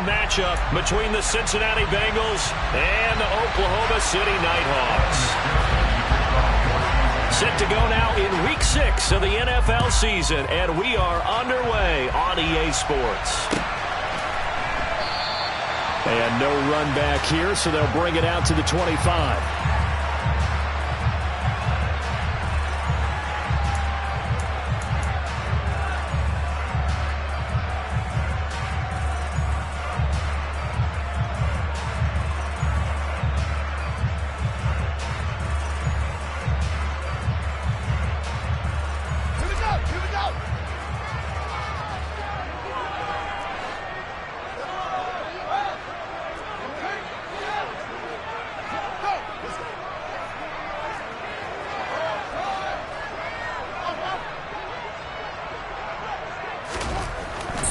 matchup between the Cincinnati Bengals and the Oklahoma City Nighthawks. Set to go now in Week 6 of the NFL season, and we are underway on EA Sports. And no run back here, so they'll bring it out to the 25.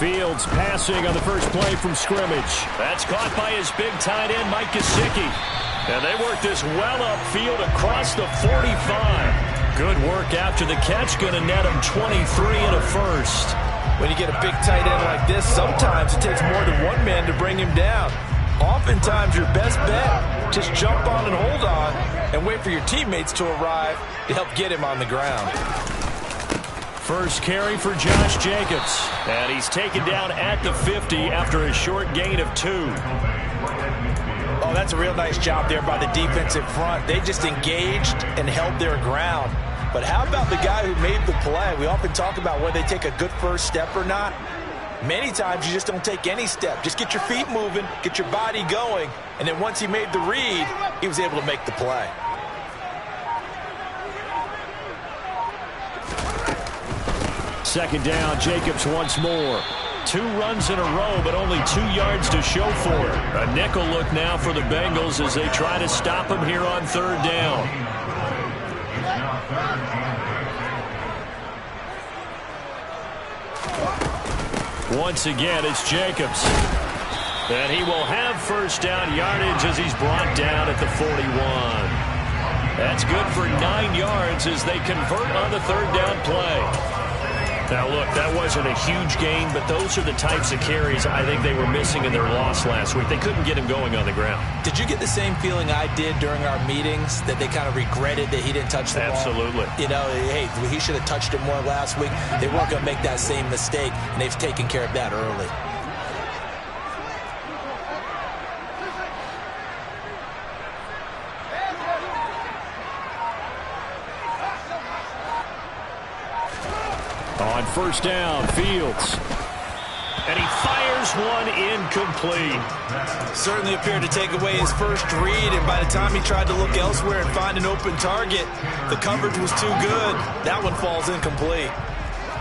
Fields passing on the first play from scrimmage. That's caught by his big tight end, Mike Gesicki. And they work this well upfield across the 45. Good work after the catch. Going to net him 23 and a first. When you get a big tight end like this, sometimes it takes more than one man to bring him down. Oftentimes, your best bet, just jump on and hold on and wait for your teammates to arrive to help get him on the ground. First carry for Josh Jacobs. And he's taken down at the 50 after a short gain of 2. Oh, that's a real nice job there by the defensive front. They just engaged and held their ground. But how about the guy who made the play? We often talk about whether they take a good first step or not. Many times you just don't take any step. Just get your feet moving, get your body going, and then once he made the read, he was able to make the play. Second down, Jacobs once more. 2 runs in a row, but only 2 yards to show for it. A nickel look now for the Bengals as they try to stop him here on third down. Once again, it's Jacobs. And he will have first down yardage as he's brought down at the 41. That's good for 9 yards as they convert on the third down play. Now, look, that wasn't a huge gain, but those are the types of carries I think they were missing in their loss last week. They couldn't get him going on the ground. Did you get the same feeling I did during our meetings, that they kind of regretted that he didn't touch the ball? Absolutely. You know, hey, he should have touched it more last week. They weren't going to make that same mistake, and they've taken care of that early. On first down, Fields. And he fires one incomplete. Certainly appeared to take away his first read, and by the time he tried to look elsewhere and find an open target, the coverage was too good. That one falls incomplete.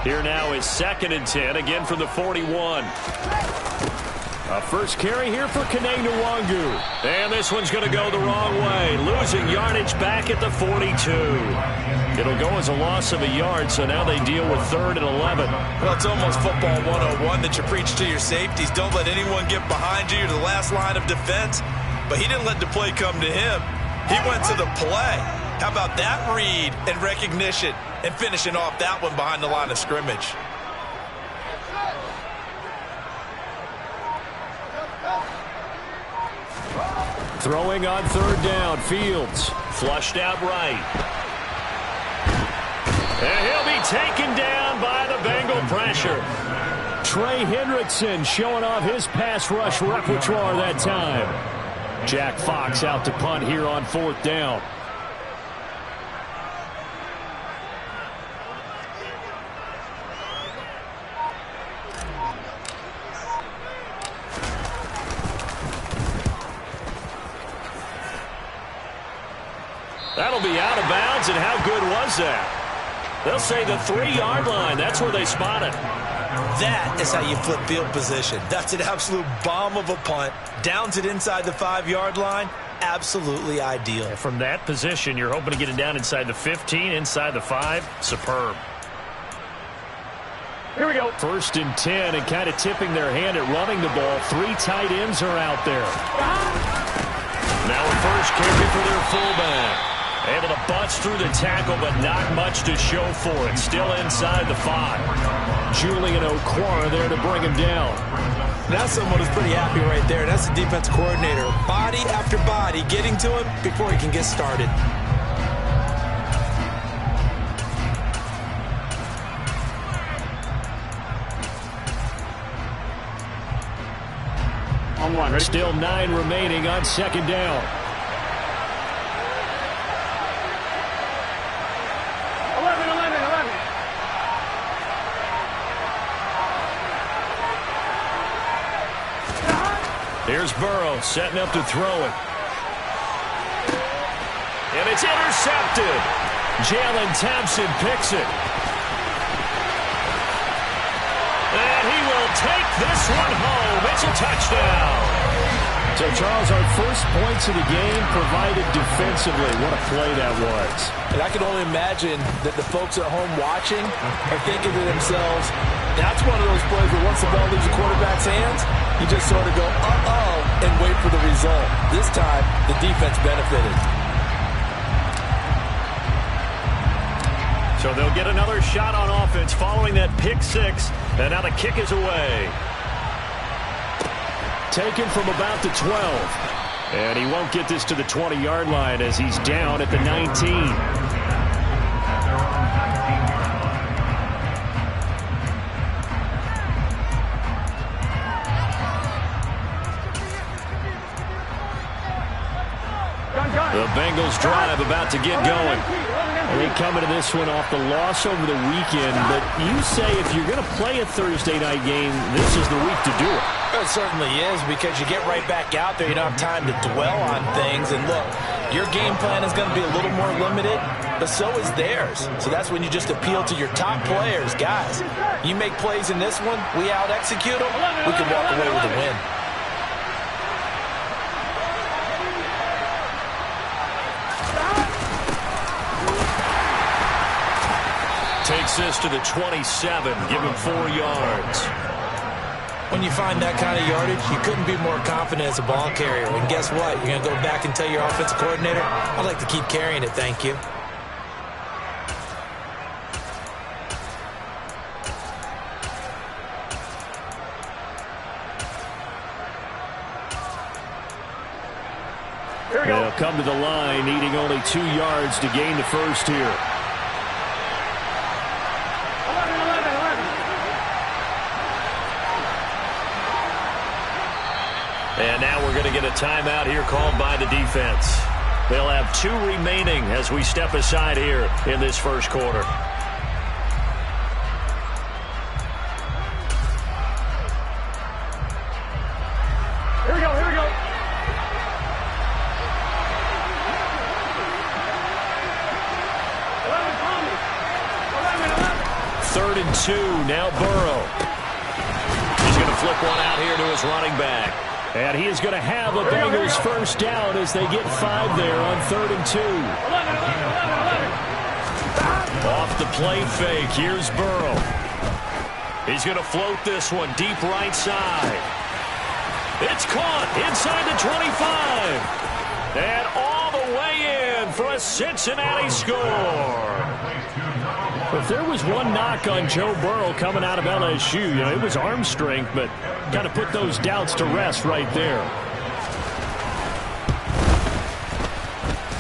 Here now is 2nd and 10, again from the 41. A first carry here for Kene Nwangu. And this one's going to go the wrong way. Losing yardage back at the 42. It'll go as a loss of a yard, so now they deal with 3rd and 11. Well, it's almost football 101 that you preach to your safeties. Don't let anyone get behind you. You're the last line of defense. But he didn't let the play come to him. He went to the play. How about that read and recognition and finishing off that one behind the line of scrimmage? Throwing on third down, Fields. Flushed out right. And he'll be taken down by the Bengal pressure. Trey Hendrickson showing off his pass rush repertoire that time. Jack Fox out to punt here on 4th down. That'll be out of bounds, and how good was that? They'll say the 3-yard line. That's where they spot it. That is how you flip field position. That's an absolute bomb of a punt. Downs it inside the 5-yard line. Absolutely ideal. And from that position, you're hoping to get it down inside the 15, inside the 5. Superb. Here we go. 1st and 10, and kind of tipping their hand at running the ball. 3 tight ends are out there. Now a first carry for their fullback. Able to bust through the tackle, but not much to show for it. Still inside the 5. Julian Okwara there to bring him down. That's someone who's pretty happy right there. That's the defense coordinator. Body after body getting to him before he can get started. Still 9 remaining on second down. Here's Burrow setting up to throw it. And it's intercepted. Jalen Thompson picks it. And he will take this one home. It's a touchdown. So, Charles, our first points of the game provided defensively. What a play that was. And I can only imagine that the folks at home watching are thinking to themselves, that's one of those plays where once the ball leaves the quarterback's hands, you just sort of go, uh-oh, and wait for the result. This time, the defense benefited. So they'll get another shot on offense following that pick six. And now the kick is away. Taken from about the 12. And he won't get this to the 20-yard line as he's down at the 19. The Bengals drive about to get going. They come into this one off the loss over the weekend, but you say if you're going to play a Thursday night game, this is the week to do it. It certainly is, because you get right back out there. You don't have time to dwell on things. And look, your game plan is going to be a little more limited, but so is theirs. So that's when you just appeal to your top players. Guys, you make plays in this one, we out-execute them, we can walk away with a win. Takes this to the 27, give him 4 yards. When you find that kind of yardage, you couldn't be more confident as a ball carrier. And guess what? You're going to go back and tell your offensive coordinator, I'd like to keep carrying it, thank you. They'll come to the line, needing only 2 yards to gain the first here. And now we're going to get a timeout here called by the defense. They'll have 2 remaining as we step aside here in this first quarter. Here we go, here we go. Third and 2, now Burrow. He's going to flip one out here to his running back. And he is going to have a Bengals first down as they get 5 there on 3rd and 2. Off the play fake, here's Burrow. He's going to float this one deep right side. It's caught inside the 25. And all the way in for a Cincinnati score. If there was one knock on Joe Burrow coming out of LSU, it was arm strength, but kind of put those doubts to rest right there.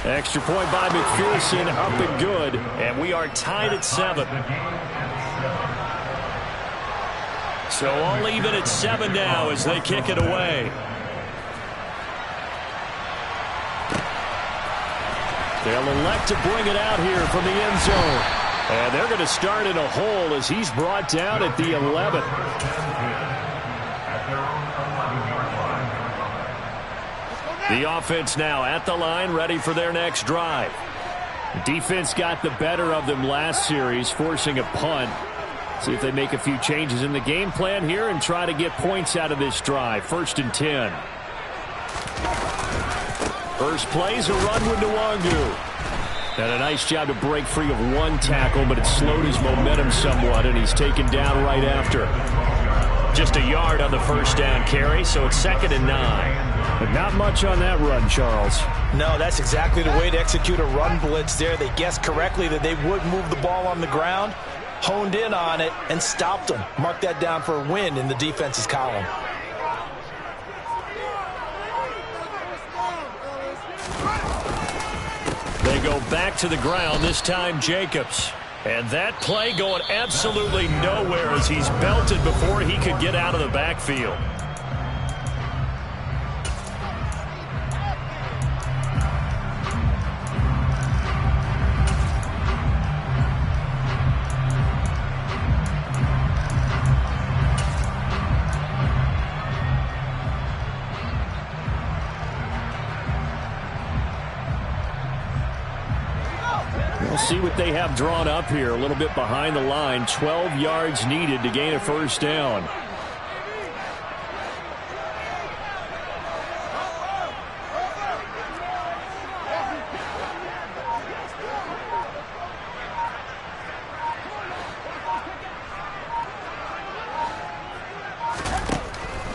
Extra point by McPherson, up and good, and we are tied at 7. So all even at 7 now as they kick it away. They'll elect to bring it out here from the end zone. And they're going to start in a hole as he's brought down at the 11. The offense now at the line, ready for their next drive. Defense got the better of them last series, forcing a punt. See if they make a few changes in the game plan here and try to get points out of this drive. 1st and 10. First play's a run with Nwangu. And a nice job to break free of 1 tackle, but it slowed his momentum somewhat, and he's taken down right after. Just a yard on the first down carry, so it's 2nd and 9. But not much on that run, Charles. No, that's exactly the way to execute a run blitz there. They guessed correctly that they would move the ball on the ground, honed in on it, and stopped them. Mark that down for a win in the defense's column. They go back to the ground, this time Jacobs. And that play going absolutely nowhere as he's belted before he could get out of the backfield. We'll see what they have drawn up here. A little bit behind the line. 12 yards needed to gain a first down.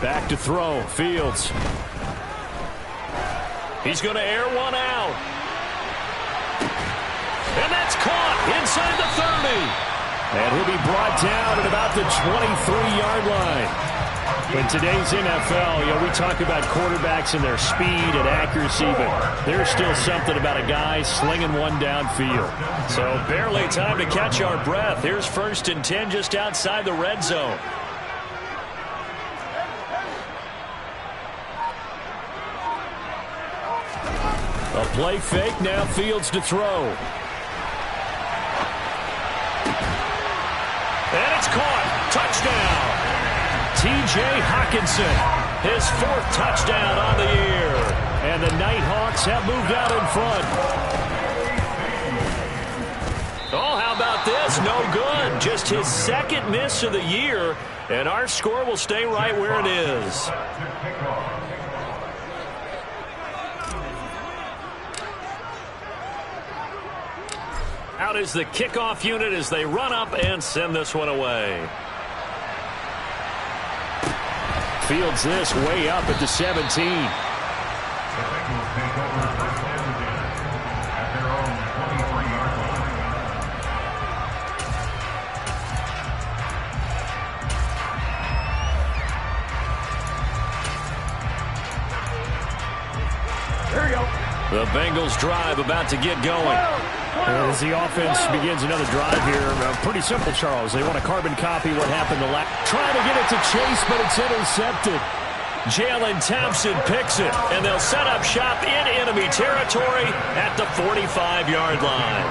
Back to throw. Fields. He's going to air one out. And that's caught inside the 30. And he'll be brought down at about the 23-yard line. In today's NFL, we talk about quarterbacks and their speed and accuracy, but there's still something about a guy slinging one downfield. So barely time to catch our breath. Here's 1st and 10 just outside the red zone. A play fake, now Fields to throw. And it's caught. Touchdown. T.J. Hockenson, his 4th touchdown on the year. And the Nighthawks have moved out in front. Oh, how about this? No good. Just his 2nd miss of the year. And our score will stay right where it is. Out is the kickoff unit as they run up and send this one away. Fields this way up at the 17. Here we go. The Bengals drive about to get going. As the offense begins another drive here, pretty simple, Charles. They want to carbon copy what happened to last. Trying to get it to Chase, but it's intercepted. Jalen Thompson picks it, and they'll set up shop in enemy territory at the 45-yard line.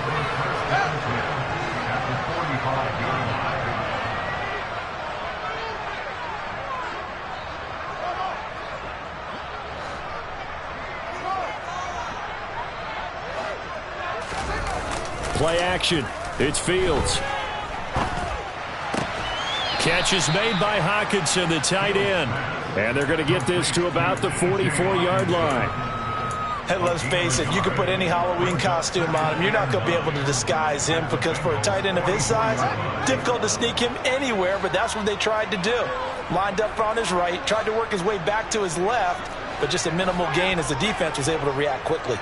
Play action. It's Fields. Catch is made by Hockenson, the tight end. And they're going to get this to about the 44-yard line. And let's face it, you can put any Halloween costume on him. You're not going to be able to disguise him because for a tight end of his size, difficult to sneak him anywhere, but that's what they tried to do. Lined up on his right, tried to work his way back to his left, but just a minimal gain as the defense was able to react quickly.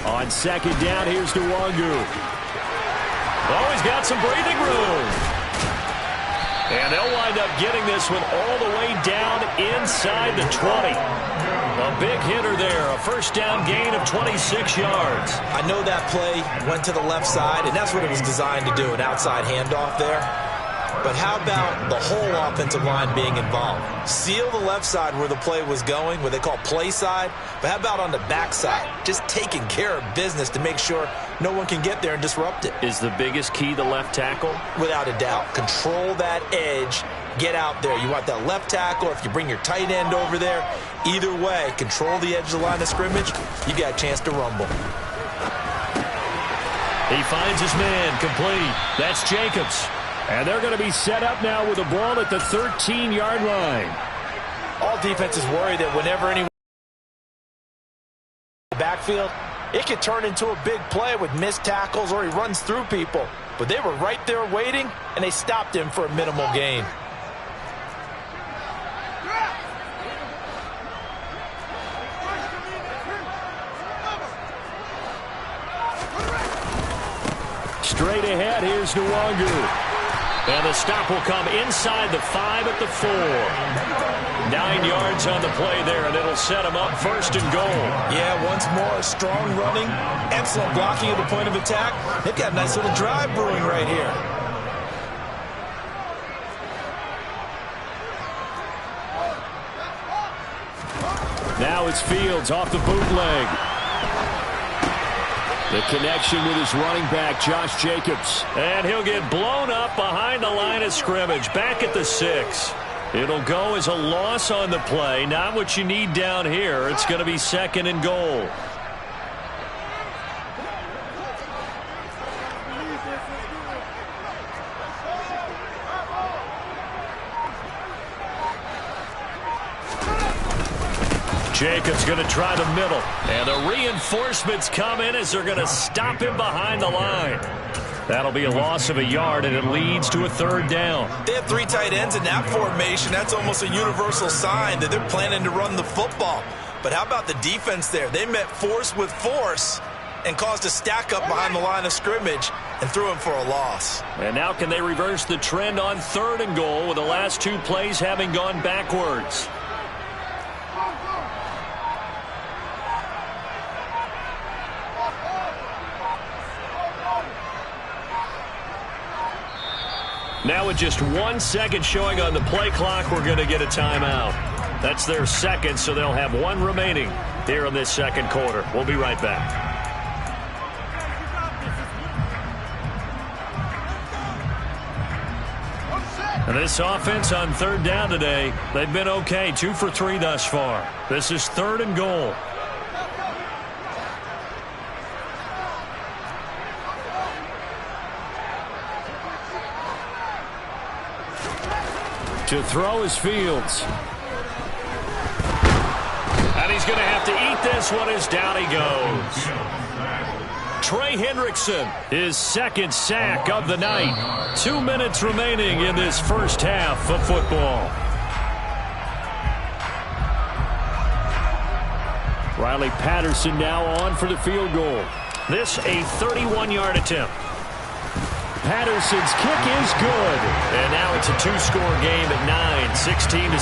On 2nd down, here's Nwangu. Oh, he's got some breathing room. And they'll wind up getting this one all the way down inside the 20. A big hitter there, a first down gain of 26 yards. I know that play went to the left side, and that's what it was designed to do, an outside handoff there. But how about the whole offensive line being involved? Seal the left side where the play was going, what they call play side. But how about on the back side? Just taking care of business to make sure no one can get there and disrupt it. Is the biggest key the left tackle? Without a doubt. Control that edge. Get out there. You want that left tackle. If you bring your tight end over there, either way, control the edge of the line of scrimmage. You got a chance to rumble. He finds his man complete. That's Jacobs. And they're going to be set up now with the ball at the 13-yard line. All defenses worry that whenever anyone backfield, it could turn into a big play with missed tackles or he runs through people. But they were right there waiting, and they stopped him for a minimal gain. Straight ahead, here's Nwangu. And the stop will come inside the 5 at the 4. 9 yards on the play there, and it'll set them up 1st and goal. Yeah, once more, strong running, excellent blocking at the point of attack. They've got a nice little drive brewing right here. Now it's Fields off the bootleg. The connection with his running back, Josh Jacobs. And he'll get blown up behind the line of scrimmage, back at the 6. It'll go as a loss on the play. Not what you need down here. It's going to be 2nd and goal. Jacobs going to try the middle. And the reinforcements come in as they're going to stop him behind the line. That'll be a loss of a yard, and it leads to a 3rd down. They have 3 tight ends in that formation. That's almost a universal sign that they're planning to run the football. But how about the defense there? They met force with force and caused a stack up behind the line of scrimmage and threw him for a loss. And now can they reverse the trend on 3rd and goal with the last 2 plays having gone backwards? Now with just 1 second showing on the play clock, we're going to get a timeout. That's their 2nd, so they'll have 1 remaining here in this 2nd quarter. We'll be right back. And this offense on 3rd down today, they've been okay. 2 for 3 thus far. This is 3rd and goal. To throw is Fields. And he's going to have to eat this one as down he goes. Trey Hendrickson, his 2nd sack of the night. 2 minutes remaining in this first half of football. Riley Patterson now on for the field goal. This a 31-yard attempt. Patterson's kick is good. And now it's a 2-score game at 9, 16-7.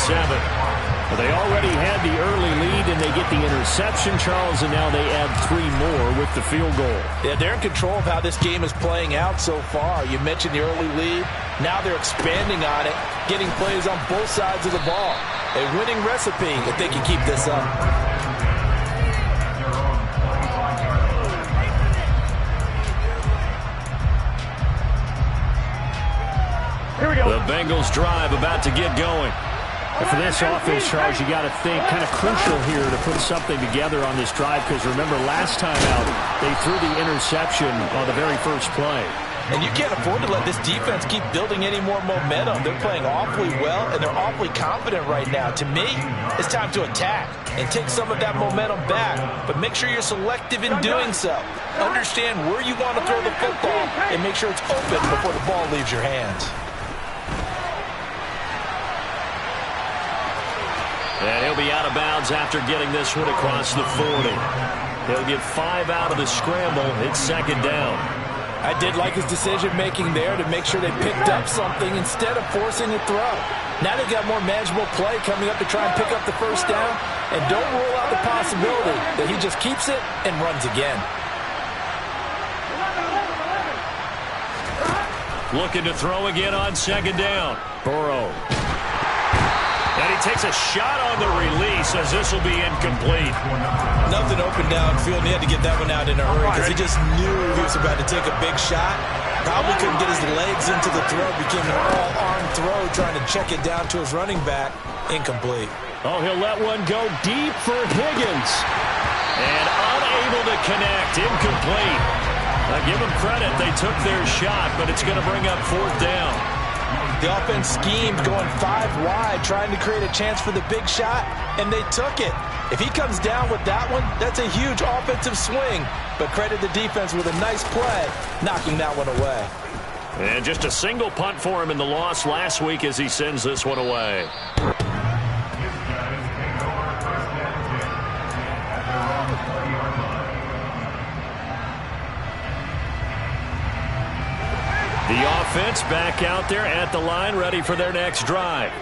Well, they already had the early lead, and they get the interception, Charles, and now they add 3 more with the field goal. Yeah, they're in control of how this game is playing out so far. You mentioned the early lead. Now they're expanding on it, getting plays on both sides of the ball. A winning recipe if they can keep this up. The Bengals drive about to get going. And for this offense, Charles, you got to think kind of crucial here to put something together on this drive, because remember last time out they threw the interception on the very first play. And you can't afford to let this defense keep building any more momentum. They're playing awfully well, and they're awfully confident right now. To me, it's time to attack and take some of that momentum back, but make sure you're selective in doing so. Understand where you want to throw the football and make sure it's open before the ball leaves your hands. And he'll be out of bounds after getting this one across the 40. He'll get 5 out of the scramble. It's 2nd down. I did like his decision-making there to make sure they picked up something instead of forcing a throw. Now they've got more manageable play coming up to try and pick up the 1st down. And don't rule out the possibility that he just keeps it and runs again. Looking to throw again on 2nd down. Burrow. And he takes a shot on the release as this will be incomplete. Nothing open downfield, and he had to get that one out in a hurry because he just knew he was about to take a big shot. Probably couldn't get his legs into the throw. Became an all-arm throw trying to check it down to his running back. Incomplete. Oh, he'll let one go deep for Higgins. And unable to connect. Incomplete. Now give them credit. They took their shot, but it's going to bring up 4th down. The offense schemed going 5 wide, trying to create a chance for the big shot, and they took it. If he comes down with that one, that's a huge offensive swing. But credit the defense with a nice play, knocking that one away. And just a single punt for him in the loss last week as he sends this one away. The offense back out there at the line, ready for their next drive.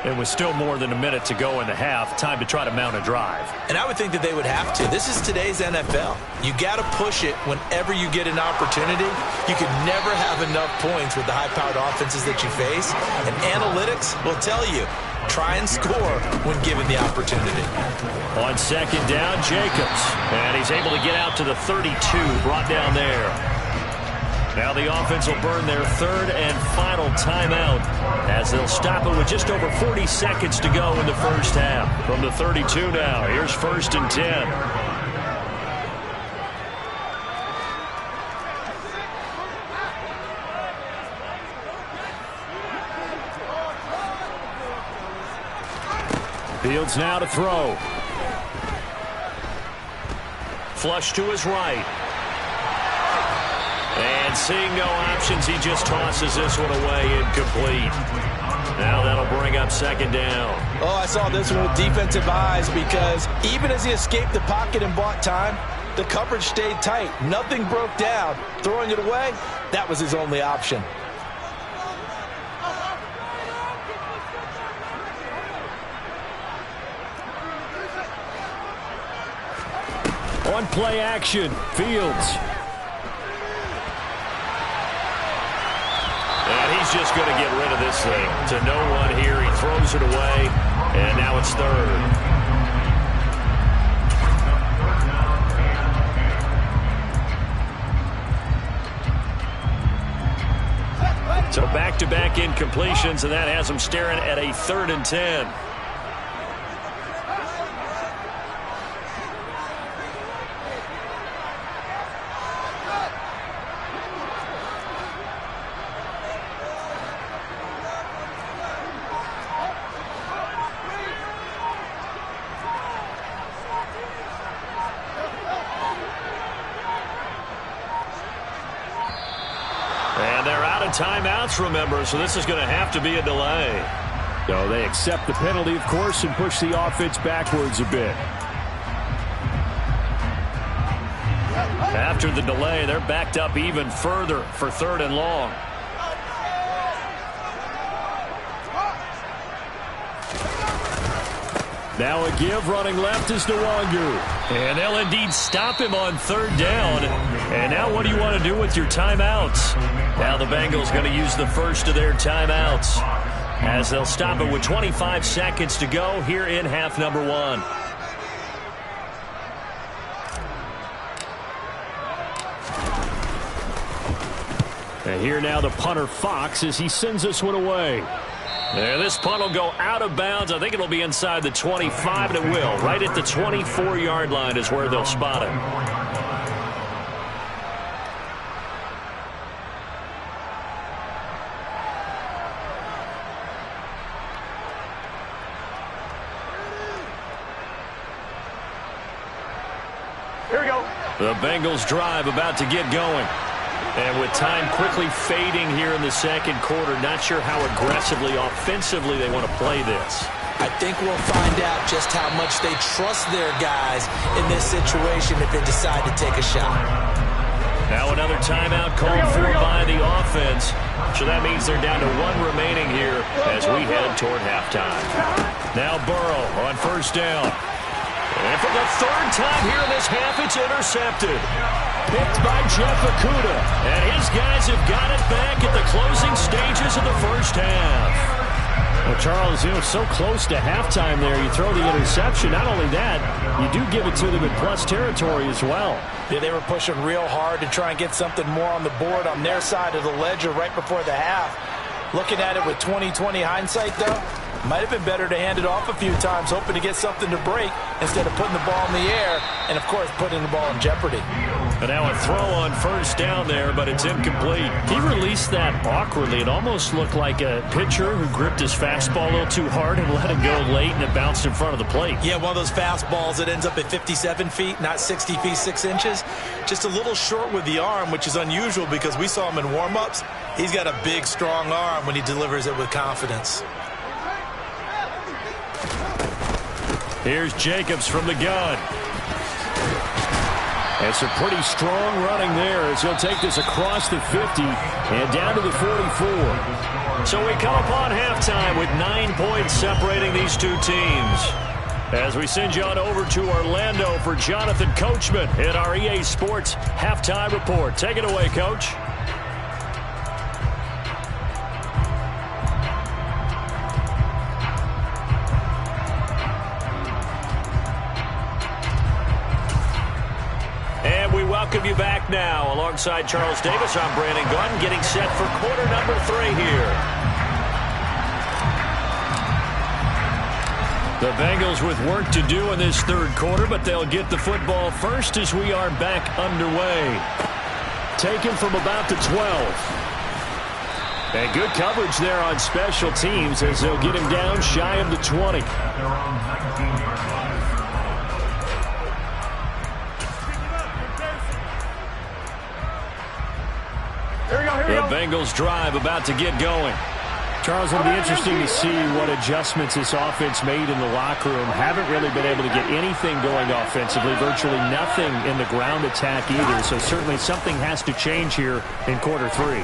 It was still more than a minute to go in the half. Time to try to mount a drive. And I would think that they would have to. This is today's NFL. You got to push it whenever you get an opportunity. You can never have enough points with the high-powered offenses that you face. And analytics will tell you, try and score when given the opportunity. On second down, Jacobs. And he's able to get out to the 32, brought down there. Now the offense will burn their third and final timeout as they'll stop it with just over 40 seconds to go in the first half. From the 32 now, here's 1st and 10. Fields now to throw. Flush to his right. And seeing no options, he just tosses this one away, incomplete. Now that'll bring up second down. Oh, I saw this one with defensive eyes because even as he escaped the pocket and bought time, the coverage stayed tight. Nothing broke down. Throwing it away, that was his only option. On play action, Fields. And he's just going to get rid of this thing. To no one here, he throws it away, and now it's third. So back-to-back incompletions, and that has him staring at a 3rd and 10. And they're out of timeouts, remember, so this is going to have to be a delay. So they accept the penalty, of course, and push the offense backwards a bit. After the delay, they're backed up even further for 3rd and long. Now a give, running left is Nwangu. And they'll indeed stop him on 3rd down. And now what do you want to do with your timeouts? Now the Bengals going to use the first of their timeouts as they'll stop it with 25 seconds to go here in half number 1. And here now the punter Fox as he sends this one away. And this punt will go out of bounds. I think it'll be inside the 25, and it will. Right at the 24-yard line is where they'll spot it. Here we go. The Bengals drive about to get going. And with time quickly fading here in the second quarter, not sure how aggressively, offensively they want to play this. I think we'll find out just how much they trust their guys in this situation if they decide to take a shot. Now another timeout called for by the offense. So that means they're down to 1 remaining here as we head toward halftime. Now Burrow on 1st down. And for the 3rd time here in this half, it's intercepted. Picked by Jeff Okudah. And his guys have got it back at the closing stages of the first half. Well, Charles, so close to halftime there. You throw the interception. Not only that, you do give it to them in plus territory as well. Yeah, they were pushing real hard to try and get something more on the board on their side of the ledger right before the half. Looking at it with 20/20 hindsight, though, might have been better to hand it off a few times, hoping to get something to break instead of putting the ball in the air and, of course, putting the ball in jeopardy. And now a throw on 1st down there, but it's incomplete. He released that awkwardly. It almost looked like a pitcher who gripped his fastball a little too hard and let it go late, and it bounced in front of the plate. Yeah, one of those fastballs that ends up at 57 feet, not 60 feet, 6 inches. Just a little short with the arm, which is unusual because we saw him in warm-ups. He's got a big, strong arm when he delivers it with confidence. Here's Jacobs from the gun. And some pretty strong running there as he'll take this across the 50 and down to the 44. So we come upon halftime with 9 points separating these two teams. As we send you on over to Orlando for Jonathan Coachman in our EA Sports Halftime Report. Take it away, Coach. Welcome you back now. Alongside Charles Davis, I'm Brandon Gunn, getting set for quarter number 3 here. The Bengals with work to do in this third quarter, but they'll get the football first as we are back underway. Taken from about the 12. And good coverage there on special teams as they'll get him down shy of the 20. The Bengals drive about to get going. Charles, it'll be interesting to see what adjustments this offense made in the locker room. Haven't really been able to get anything going offensively, virtually nothing in the ground attack either. So certainly something has to change here in quarter 3.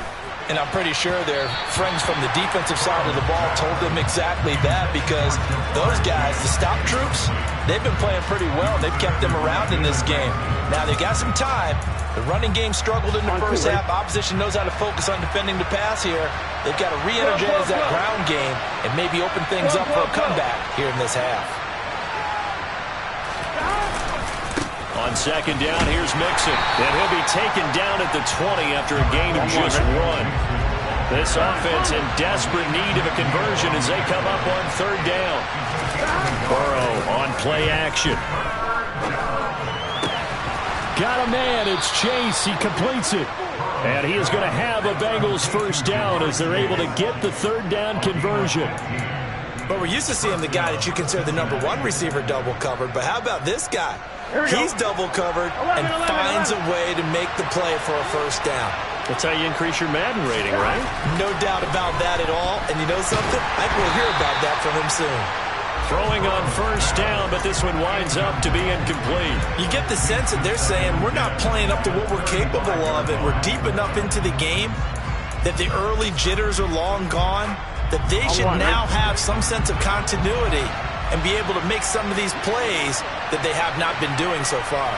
And I'm pretty sure their friends from the defensive side of the ball told them exactly that, because those guys, the stop troops, they've been playing pretty well. They've kept them around in this game. Now they got some time. The running game struggled in the first half. Opposition knows how to focus on defending the pass here. They've got to re-energize that ground game and maybe open things up for a comeback here in this half. On second down, here's Mixon. And he'll be taken down at the 20 after a gain of just 1. This offense in desperate need of a conversion as they come up on third down. Burrow on play action. Got a man. It's Chase. He completes it. And he is going to have a Bengals first down as they're able to get the third down conversion. But we're used to seeing the guy that you consider the number 1 receiver double covered. But how about this guy? He's double covered and finds a way to make the play for a first down. That's how you increase your Madden rating, right? No doubt about that at all. And you know something? I think we'll hear about that from him soon. Throwing on first down, but this one winds up to be incomplete. You get the sense that they're saying we're not playing up to what we're capable of, and we're deep enough into the game that the early jitters are long gone, that they should now have some sense of continuity and be able to make some of these plays that they have not been doing so far.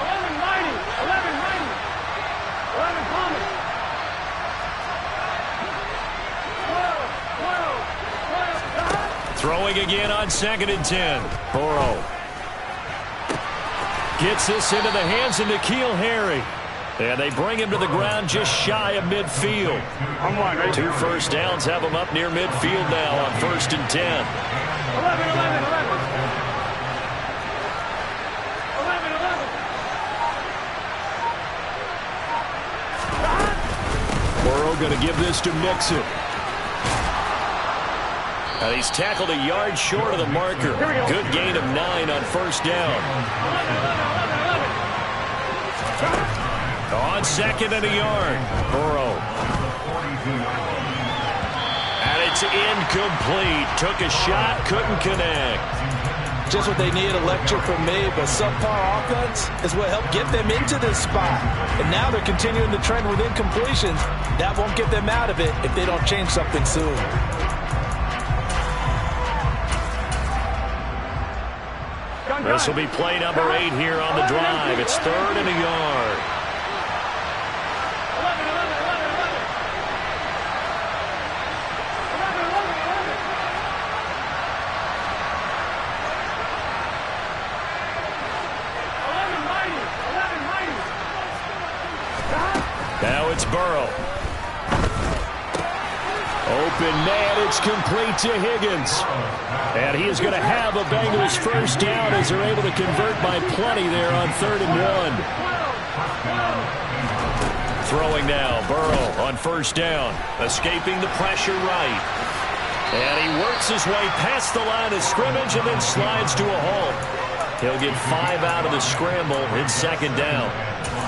11 coming. Throwing again on second and 10. Burrow gets this into the hands of N'Keal Harry. And they bring him to the ground just shy of midfield. 2 first downs have him up near midfield now on first and 10. 11. Burrow going to give this to Mixon. And he's tackled a yard short of the marker. Good gain of 9 on first down. On second and a yard. Burrow. And it's incomplete. Took a shot, couldn't connect. Just what they need, a lecture from me, but subpar offense is what helped get them into this spot. And now they're continuing the trend with incompletions. That won't get them out of it if they don't change something soon. This will be play number 8 here on the drive. It's third and a yard. Now it's Burrow. Open man, it's complete to Higgins. And he is going to have a Bengals first down as they're able to convert by plenty there on third and 1. Throwing now, Burrow on first down. Escaping the pressure right. And he works his way past the line of scrimmage and then slides to a halt. He'll get 5 out of the scramble in second down.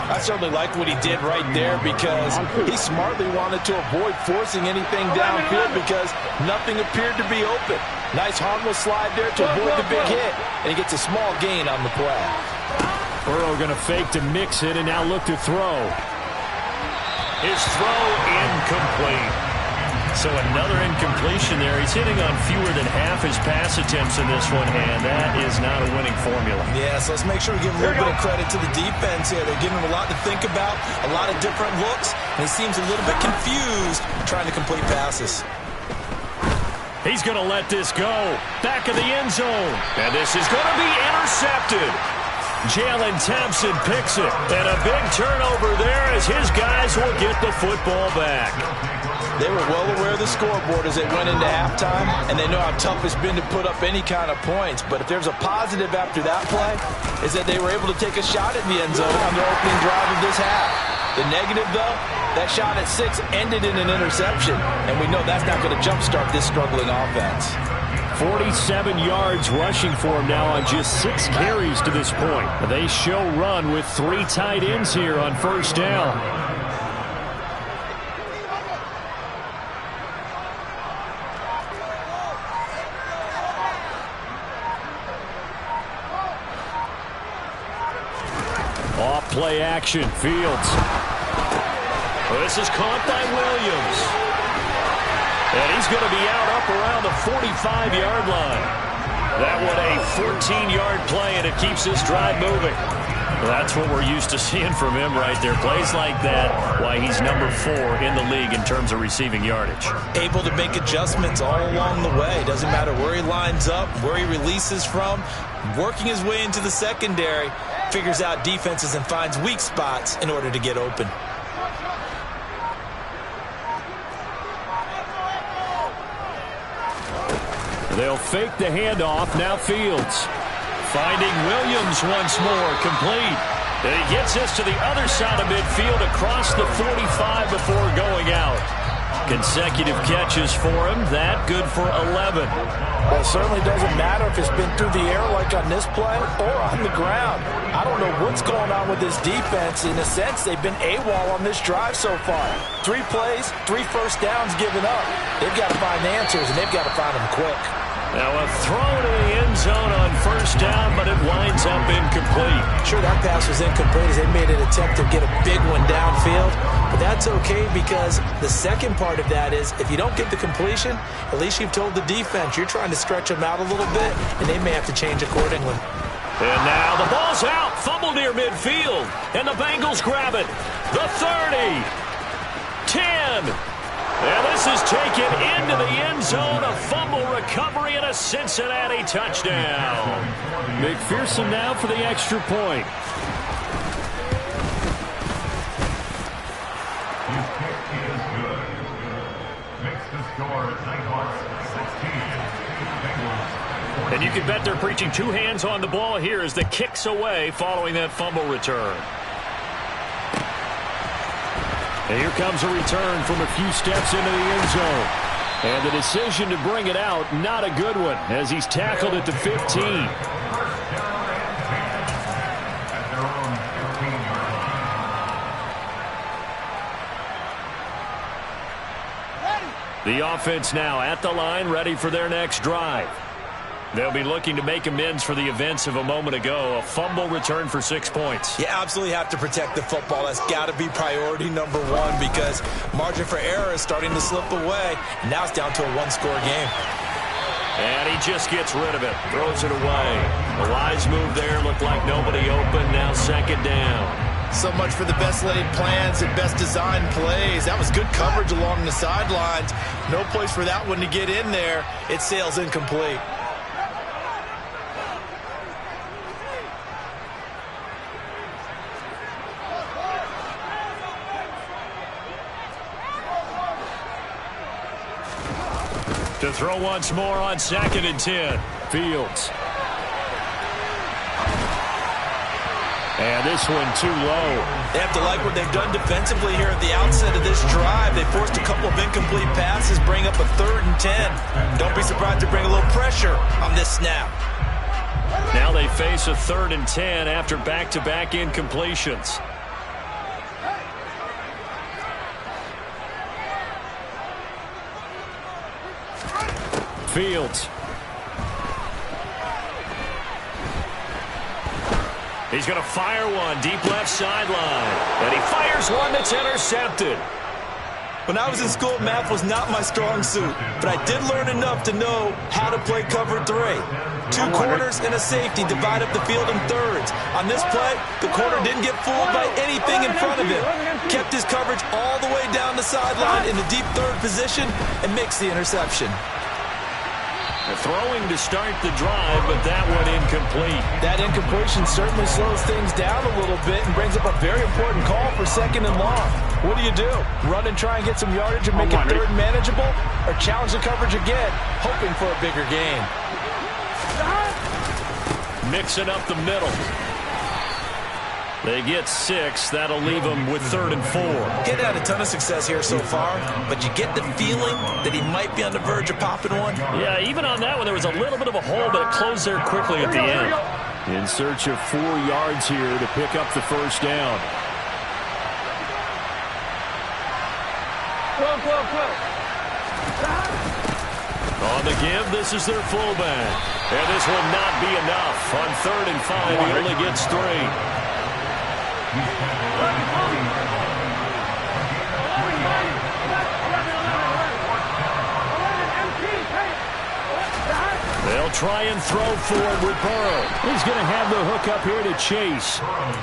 I certainly like what he did right there because he smartly wanted to avoid forcing anything downfield because nothing appeared to be open. Nice harmless slide there to avoid the big hit, and he gets a small gain on the play. Burrow going to fake to mix it and now look to throw. His throw incomplete. So another incompletion there. He's hitting on fewer than half his pass attempts in this one, and that is not a winning formula. Yeah, so let's make sure we give a little bit of credit to the defense here. They're giving him a lot to think about, a lot of different looks, and he seems a little bit confused trying to complete passes. He's going to let this go. Back of the end zone. And this is going to be intercepted. Jalen Thompson picks it. And a big turnover there as his guys will get the football back. They were well aware of the scoreboard as they went into halftime, and they know how tough it's been to put up any kind of points. But if there's a positive after that play, is that they were able to take a shot at the end zone on the opening drive of this half. The negative, though, that shot at 6 ended in an interception, and we know that's not going to jumpstart this struggling offense. 47 yards rushing for him now on just 6 carries to this point. They show run with 3 tight ends here on first down. Off play action, Fields. This is caught by Williams. And he's going to be out up around the 45-yard line. That one a 14-yard play, and it keeps this drive moving. That's what we're used to seeing from him right there. Plays like that, why he's number 4 in the league in terms of receiving yardage. Able to make adjustments all along the way. Doesn't matter where he lines up, where he releases from. Working his way into the secondary, figures out defenses and finds weak spots in order to get open. They'll fake the handoff. Now Fields. Finding Williams once more, complete. And he gets us to the other side of midfield across the 45 before going out. Consecutive catches for him. That good for 11. Well, it certainly doesn't matter if it's been through the air like on this play or on the ground. I don't know what's going on with this defense. In a sense, they've been AWOL on this drive so far. 3 plays, 3 first downs given up. They've got to find answers, and they've got to find them quick. Now a throw to the end zone on first down, but it winds up incomplete. Sure, that pass was incomplete as they made an attempt to get a big one downfield. But that's okay because the second part of that is if you don't get the completion, at least you've told the defense you're trying to stretch them out a little bit, and they may have to change accordingly. And now the ball's out. Fumble near midfield. And the Bengals grab it. The 30. 10. And this is taken into the end zone. A fumble recovery and a Cincinnati touchdown. McPherson now for the extra point. And you can bet they're preaching 2 hands on the ball here as the kick's away following that fumble return. And here comes a return from a few steps into the end zone. And the decision to bring it out, not a good one, as he's tackled at the 15. The offense now at the line, ready for their next drive. They'll be looking to make amends for the events of a moment ago. A fumble return for 6 points. You absolutely have to protect the football. That's got to be priority number 1 because margin for error is starting to slip away. And now it's down to a 1-score game. And he just gets rid of it. Throws it away. A wise move there. Looked like nobody open. Now second down. So much for the best laid plans and best designed plays. That was good coverage along the sidelines. No place for that one to get in there. It sails incomplete. To throw once more on 2nd and 10. Fields. And this one too low. They have to like what they've done defensively here at the outset of this drive. They forced a couple of incomplete passes, bring up a 3rd and 10. Don't be surprised to bring a little pressure on this snap. Now they face a 3rd and 10 after back-to-back incompletions. Fields. He's going to fire one deep left sideline. And he fires one that's intercepted. When I was in school, math was not my strong suit, but I did learn enough to know how to play cover 3. 2 corners and a safety divide up the field in thirds. On this play, the corner didn't get fooled by anything in front of him. Kept his coverage all the way down the sideline in the deep third position and makes the interception. Throwing to start the drive, but that one incomplete. That incompletion certainly slows things down a little bit and brings up a very important call for 2nd and long. What do? Run and try and get some yardage and make it third manageable? Or challenge the coverage again, hoping for a bigger gain? Mixing up the middle. They get 6. That'll leave them with 3rd and 4. He's had a ton of success here so far, but you get the feeling that he might be on the verge of popping one. Yeah, even on that one, there was a little bit of a hole, but it closed there quickly at the end. In search of 4 yards here to pick up the first down. On the give, this is their fullback. And this will not be enough. On 3rd and 5, he only gets 3. They'll try and throw forward with Burrow. He's going to have the hook up here to Chase.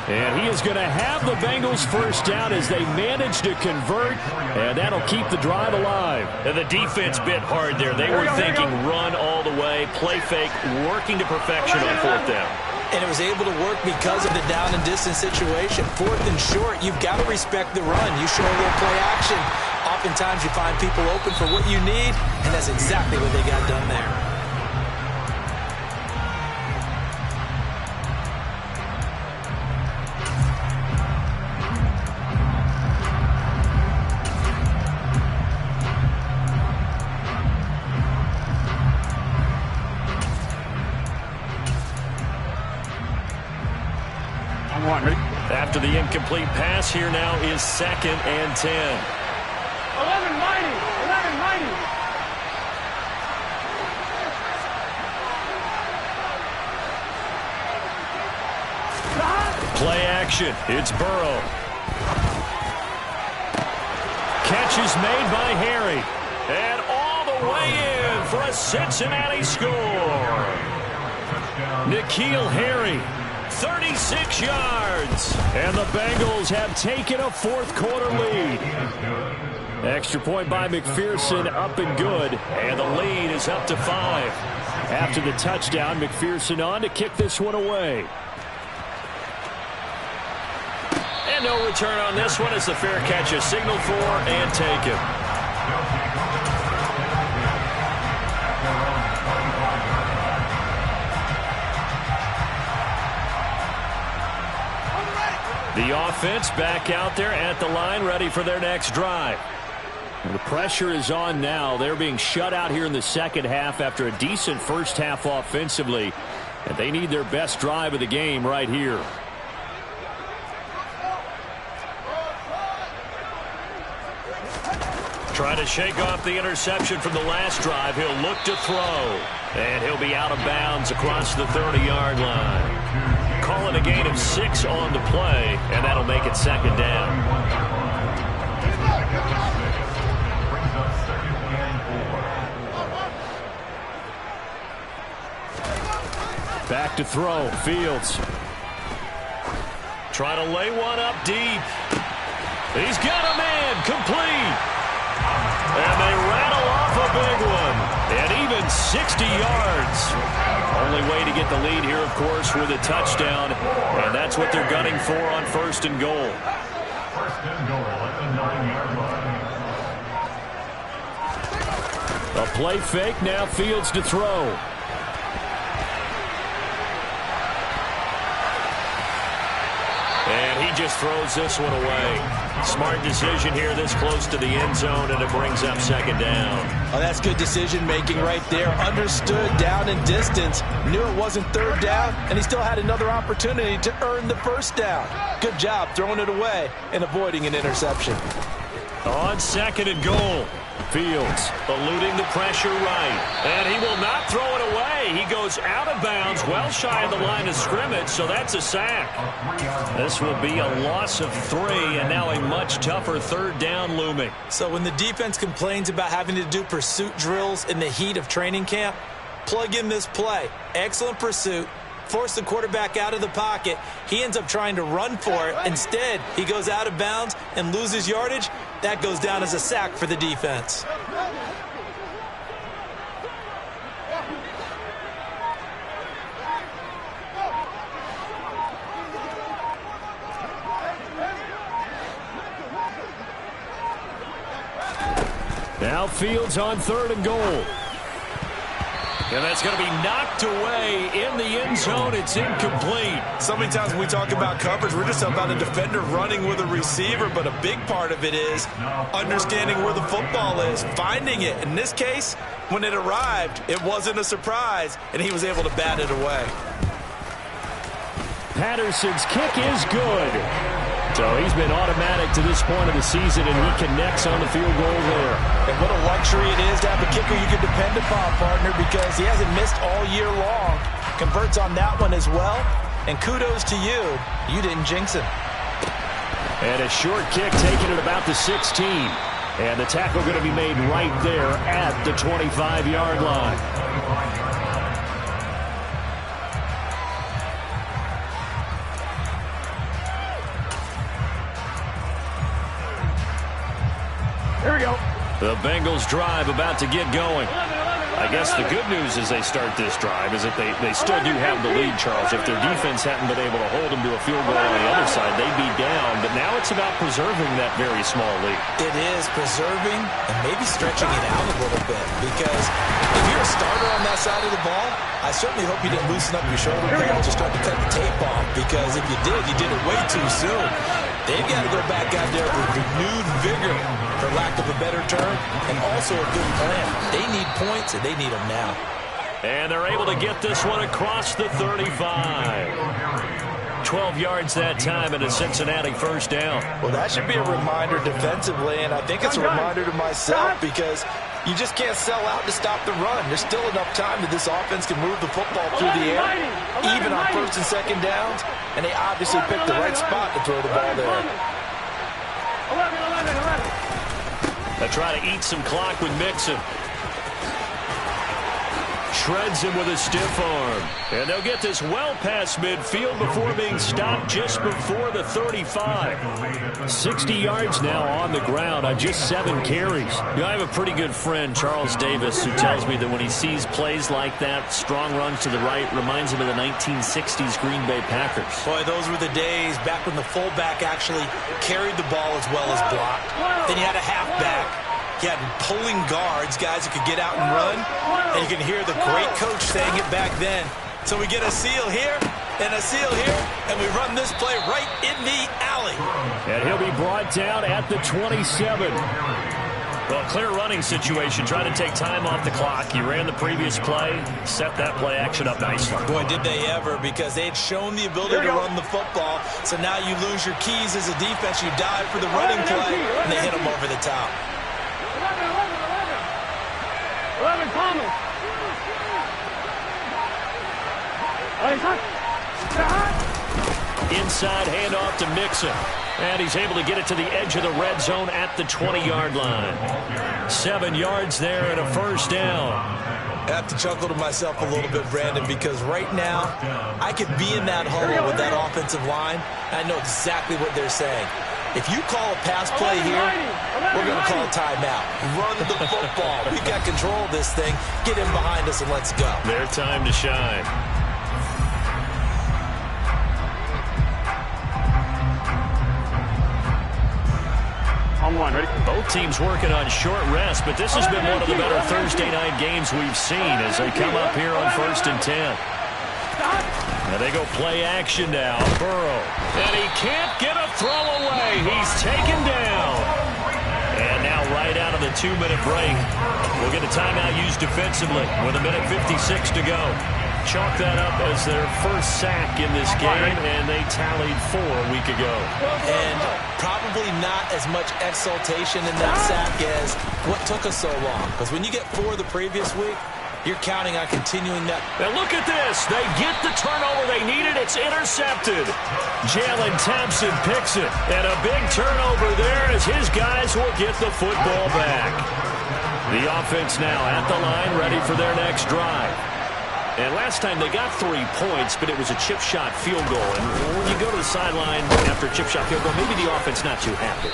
And he is going to have the Bengals first down as they manage to convert. And that'll keep the drive alive. And the defense bit hard there. They were thinking run all the way, play fake, working to perfection on 4th down. And it was able to work because of the down and distance situation. 4th and short, you've got to respect the run. You show a little play action. Oftentimes you find people open for what you need, and that's exactly what they got done there. After the incomplete pass, here now is 2nd and 10. 11-90. Play action. It's Burrow. Catch is made by Harry. And all the way in for a Cincinnati score. N'Keal Harry. 36 yards. And the Bengals have taken a 4th quarter lead. Extra point by McPherson, up and good. And the lead is up to 5. After the touchdown, McPherson on to kick this one away. And no return on this one as the fair catch is signaled for and taken. The offense back out there at the line, ready for their next drive. The pressure is on now. They're being shut out here in the second half after a decent first half offensively. And they need their best drive of the game right here. Trying to shake off the interception from the last drive. He'll look to throw. And he'll be out of bounds across the 30-yard line. Calling a gain of 6 on the play, and that'll make it 2nd down. Back to throw. Fields. Try to lay one up deep. He's got a man. Complete. And they rattle off a big one. And even 60 yards. Only way to get the lead here, of course, with a touchdown. And that's what they're gunning for on 1st and goal. A play fake. Now Fields to throw. And he just throws this one away. Smart decision here this close to the end zone, and it brings up 2nd down. Oh, that's good decision-making right there. Understood down and distance. Knew it wasn't 3rd down, and he still had another opportunity to earn the 1st down. Good job throwing it away and avoiding an interception. On 2nd and goal. Fields eluding the pressure right. And he will not throw it away. He goes out of bounds, well shy of the line of scrimmage, so that's a sack. This will be a loss of 3, and now a much tougher third down looming. So when the defense complains about having to do pursuit drills in the heat of training camp, plug in this play. Excellent pursuit. Force the quarterback out of the pocket. He ends up trying to run for it. Instead, he goes out of bounds and loses yardage. That goes down as a sack for the defense. Now Fields on 3rd and goal. And that's going to be knocked away in the end zone. It's incomplete. So many times when we talk about coverage, we're just about a defender running with a receiver, but a big part of it is understanding where the football is, finding it. In this case, when it arrived, it wasn't a surprise, and he was able to bat it away. Patterson's kick is good. So he's been automatic to this point of the season, and he connects on the field goal there. And what a luxury it is to have a kicker you can depend upon, partner, because he hasn't missed all year long. Converts on that one as well. And kudos to you. You didn't jinx him. And a short kick taken at about the 16. And the tackle going to be made right there at the 25-yard line. Here we go. The Bengals drive about to get going. I guess the good news as they start this drive is that they still do have the lead, Charles. If their defense hadn't been able to hold them to a field goal on the other side, they'd be down. But now it's about preserving that very small lead. It is preserving and maybe stretching it out a little bit, because if you're a starter on that side of the ball, I certainly hope you didn't loosen up your shoulder pads or start to cut the tape off, because if you did it way too soon. They've got to go back out there with renewed vigor, for lack of a better term, and also a good plan. They need points, and they need them now. And they're able to get this one across the 35. 12 yards that time and a Cincinnati first down. Well, that should be a reminder defensively, and I think it's a reminder to myself, because you just can't sell out to stop the run. There's still enough time that this offense can move the football through the air, even on 1st and 2nd downs, and they obviously picked the right spot to throw the ball there. 11. They try to eat some clock with Mixon. Shreds him with a stiff arm. And they'll get this well past midfield before being stopped just before the 35. 60 yards now on the ground on just 7 carries. You know, I have a pretty good friend, Charles Davis, who tells me that when he sees plays like that, strong runs to the right, reminds him of the 1960s Green Bay Packers. Boy, those were the days back when the fullback actually carried the ball as well as blocked. Then you had a halfback. You had pulling guards, guys who could get out and run, and you can hear the great coach saying it back then. So we get a seal here and a seal here, and we run this play right in the alley. And he'll be brought down at the 27. Well, clear running situation, trying to take time off the clock. He ran the previous play, set that play action up nicely. Boy, did they ever, because they had shown the ability to run the football. So now you lose your keys as a defense. You dive for the running play, and they hit them over the top. 11 Thomas. Inside handoff to Mixon. And he's able to get it to the edge of the red zone at the 20-yard line. 7 yards there and a first down. I have to chuckle to myself a little bit, Brandon, because right now I could be in that hole with that offensive line, and I know exactly what they're saying. If you call a pass play here, we're going to call a timeout. Run the football. We got control of this thing. Get in behind us and let's go. Their time to shine. On one, ready? Both teams working on short rest, but this has been one of the better Thursday night games we've seen as they come up here on 1st and 10. And they go play action now. Burrow. And he can't get a throw away. He's taken down. And now right out of the 2-minute break, we'll get a timeout used defensively with 1:56 to go. chalk that up as their first sack in this game, and they tallied 4 a week ago. And probably not as much exultation in that sack as what took us so long. Because when you get 4 the previous week, you're counting on continuing that. And look at this. They get the turnover they needed. It's intercepted. Jalen Thompson picks it. And a big turnover there as his guys will get the football back. The offense now at the line, ready for their next drive. And last time they got 3 points, but it was a chip shot field goal. And when you go to the sideline after a chip shot field goal, maybe the offense not too happy.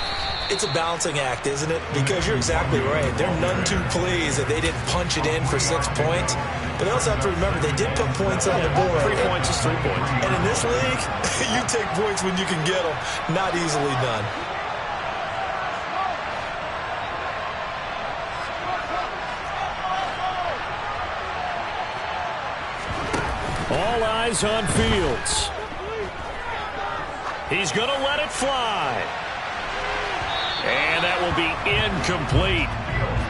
It's a balancing act, isn't it? Because you're exactly right. They're none too pleased that they didn't punch it in for 6 points. But they also have to remember they did put points on the board. 3 points is 3 points. And in this league, you take points when you can get them. Not easily done. All eyes on Fields. He's going to let it fly. And that will be incomplete.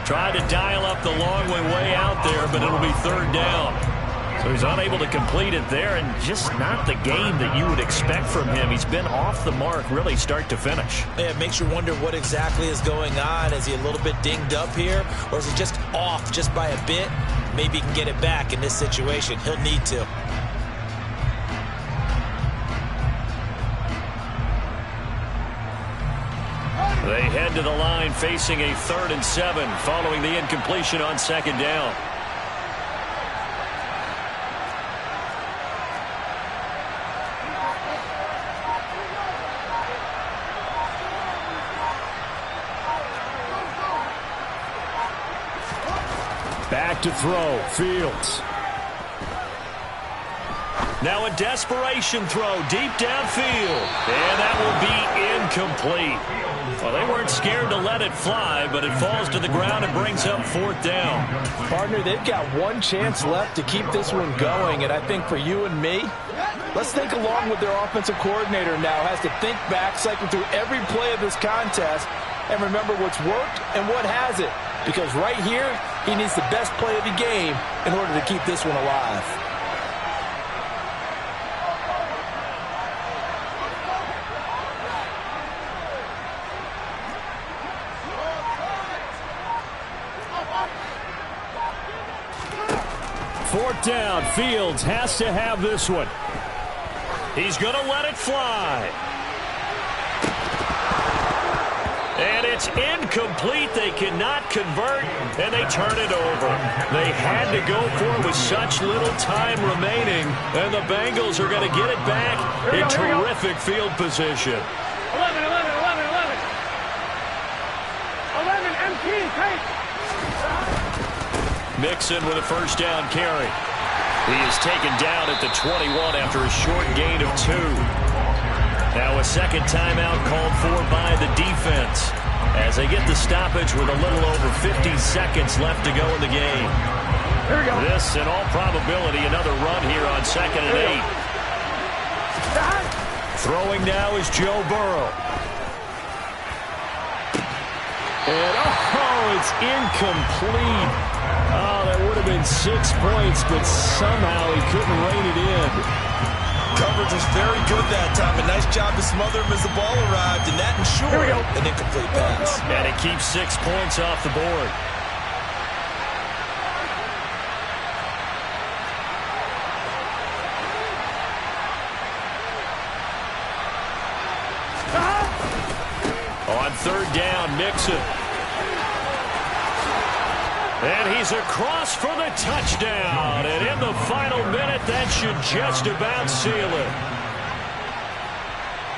Tried to dial up the long way out there, but it'll be 3rd down. So he's unable to complete it there, and just not the game that you would expect from him. He's been off the mark really start to finish. Yeah, it makes you wonder what exactly is going on. Is he a little bit dinged up here, or is he just off just by a bit? Maybe he can get it back in this situation. He'll need to. They head to the line facing a 3rd and 7 following the incompletion on 2nd down. Back to throw, Fields. Now a desperation throw deep downfield. And that will be incomplete. Well, they weren't scared to let it fly, but it falls to the ground and brings up 4th down. Partner, they've got one chance left to keep this one going, and I think for you and me, let's think along with their offensive coordinator now. Has to think back, cycle through every play of this contest, and remember what's worked and what hasn't. Because right here, he needs the best play of the game in order to keep this one alive. Fourth down, Fields has to have this one. He's going to let it fly. And it's incomplete. They cannot convert, and they turn it over. They had to go for it with such little time remaining, and the Bengals are going to get it back in terrific field position. 11, empty, take. Mixon with a first down carry. He is taken down at the 21 after a short gain of 2. Now a second timeout called for by the defense as they get the stoppage with a little over 50 seconds left to go in the game. Here we go. This, in all probability, another run here on 2nd and 8. Throwing now is Joe Burrow. And, it's incomplete. Oh, that would have been 6 points, but somehow he couldn't rein it in. Coverage was very good that time. A nice job to smother him as the ball arrived, and that ensured an incomplete pass. And it keeps 6 points off the board. On 3rd down, Mixon. And he's across for the touchdown. And in the final minute, that should just about seal it.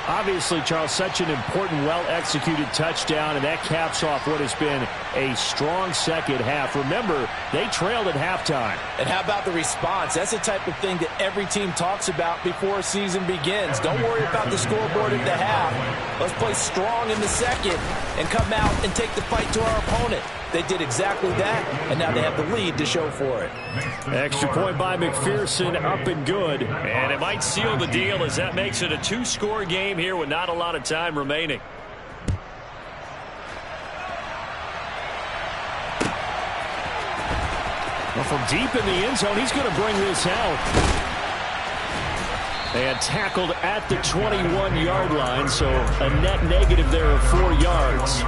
Obviously, Charles, such an important, well-executed touchdown, and that caps off what has been a strong second half. Remember, they trailed at halftime. And how about the response? That's the type of thing that every team talks about before a season begins. Don't worry about the scoreboard at the half. Let's play strong in the second and come out and take the fight to our opponent. They did exactly that, and now they have the lead to show for it. Extra point by McPherson, up and good. And it might seal the deal as that makes it a 2-score game here with not a lot of time remaining. Well, from deep in the end zone, he's going to bring this out. And tackled at the 21-yard line, so a net negative there of 4 yards.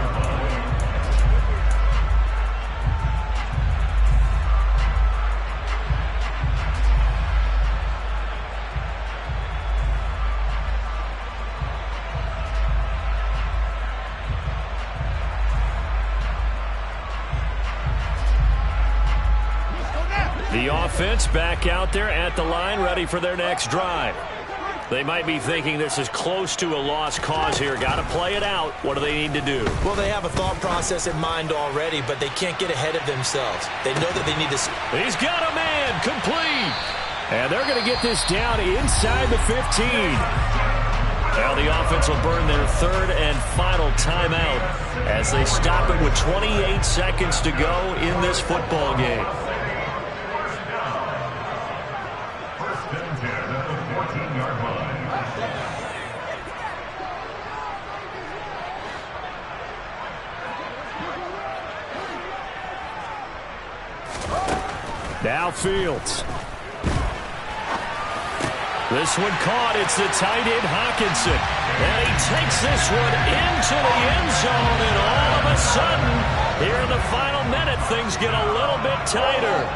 The offense back out there at the line, ready for their next drive. They might be thinking this is close to a lost cause here. Got to play it out. What do they need to do? Well, they have a thought process in mind already, but they can't get ahead of themselves. They know that they need to... He's got a man, complete. And they're going to get this down inside the 15. Now the offense will burn their third and final timeout as they stop it with 28 seconds to go in this football game. Now Fields. This one caught. It's the tight end Hawkinson. And he takes this one into the end zone. And all of a sudden, here in the final minute, things get a little bit tighter.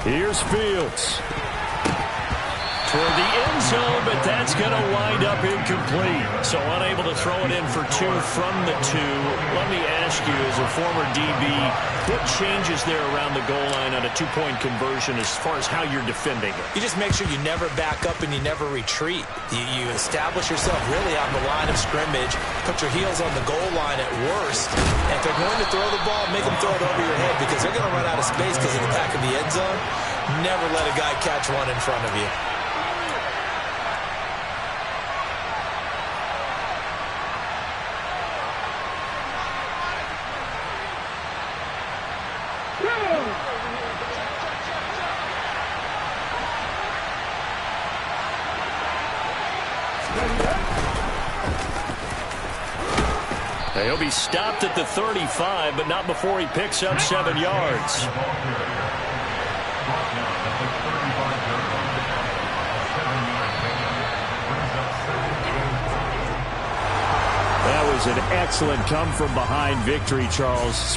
Here's Fields. Toward the end zone, but that's going to wind up incomplete. So unable to throw it in for 2 from the 2. Let me ask you, as a former DB, what changes there around the goal line on a 2-point conversion as far as how you're defending it? You just make sure you never back up and you never retreat. You establish yourself really on the line of scrimmage, put your heels on the goal line at worst. And if they're going to throw the ball, make them throw it over your head because they're going to run out of space because of the back of the end zone. Never let a guy catch one in front of you. He'll be stopped at the 35, but not before he picks up 7 yards. That was an excellent come-from-behind victory, Charles.